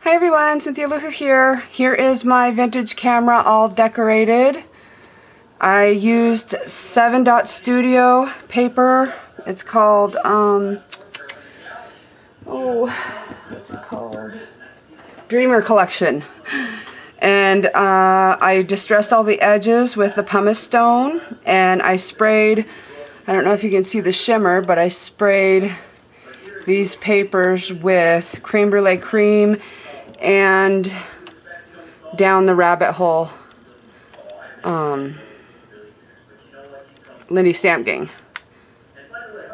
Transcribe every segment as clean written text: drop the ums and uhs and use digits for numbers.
Hi everyone, cynthialoowho here. Here is my vintage camera all decorated. I used 7 Dot Studio paper. It's called, what's it called? Dreamer Collection. And I distressed all the edges with the pumice stone, and I sprayed, I don't know if you can see the shimmer, but I sprayed these papers with creme brulee cream and down the rabbit hole Lindy Stamp Gang.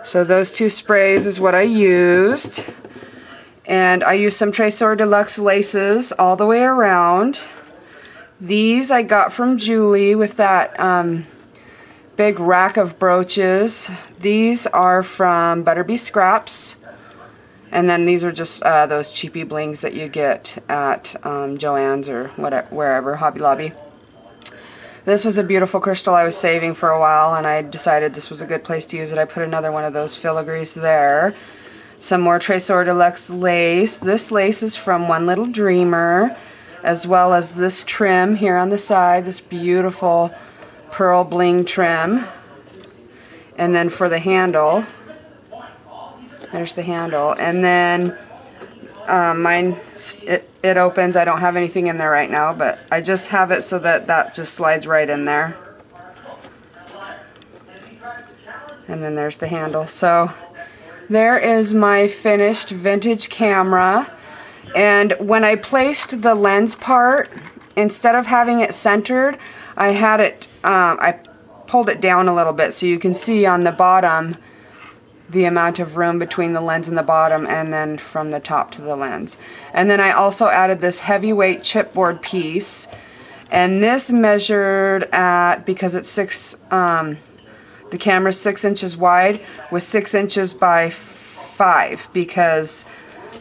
So those 2 sprays is what I used, and I used some Tresor Deluxe laces all the way around. These I got from Julie with that big rack of brooches. These are from Butterbee Scraps. And then these are just those cheapy blings that you get at Joann's or whatever, wherever, Hobby Lobby. This was a beautiful crystal I was saving for a while, and I decided this was a good place to use it. I put another one of those filigrees there. Some more Tresor Deluxe lace. This lace is from One Little Dreamer, as well as this trim here on the side, this beautiful pearl bling trim. And then for the handle, there's the handle, and then mine, it opens. I don't have anything in there right now, but I just have it so that that just slides right in there. And then there's the handle. So there is my finished vintage camera. And when I placed the lens part, instead of having it centered, I had it, I pulled it down a little bit so you can see on the bottom the amount of room between the lens and the bottom, and then from the top to the lens. And then I also added this heavyweight chipboard piece, and this measured at, because it's the camera's 6 inches wide, was 6 inches by 5, because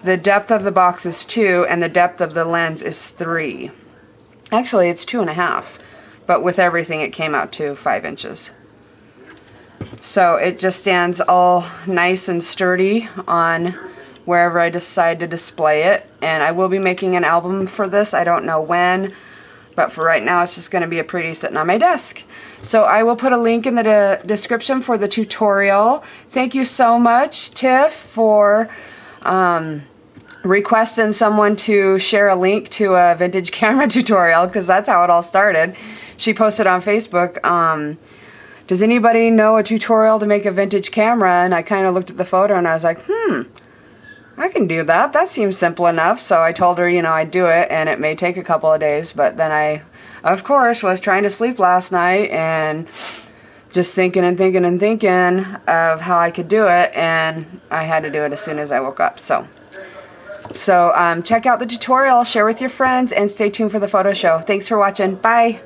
the depth of the box is 2 and the depth of the lens is 3. Actually, it's 2.5, but with everything it came out to 5 inches. So it just stands all nice and sturdy on wherever I decide to display it. And I will be making an album for this. I don't know when, but for right now it's just going to be a pretty sitting on my desk. So I will put a link in the description for the tutorial. Thank you so much, Tiff, for requesting someone to share a link to a vintage camera tutorial, because that's how it all started. She posted on Facebook, does anybody know a tutorial to make a vintage camera? And I kind of looked at the photo and I was like, I can do that. That seems simple enough. So I told her, you know, I'd do it, and it may take a couple of days. But then I, of course, was trying to sleep last night and just thinking and thinking and thinking of how I could do it. And I had to do it as soon as I woke up. So check out the tutorial, share with your friends, and stay tuned for the photo show. Thanks for watching. Bye.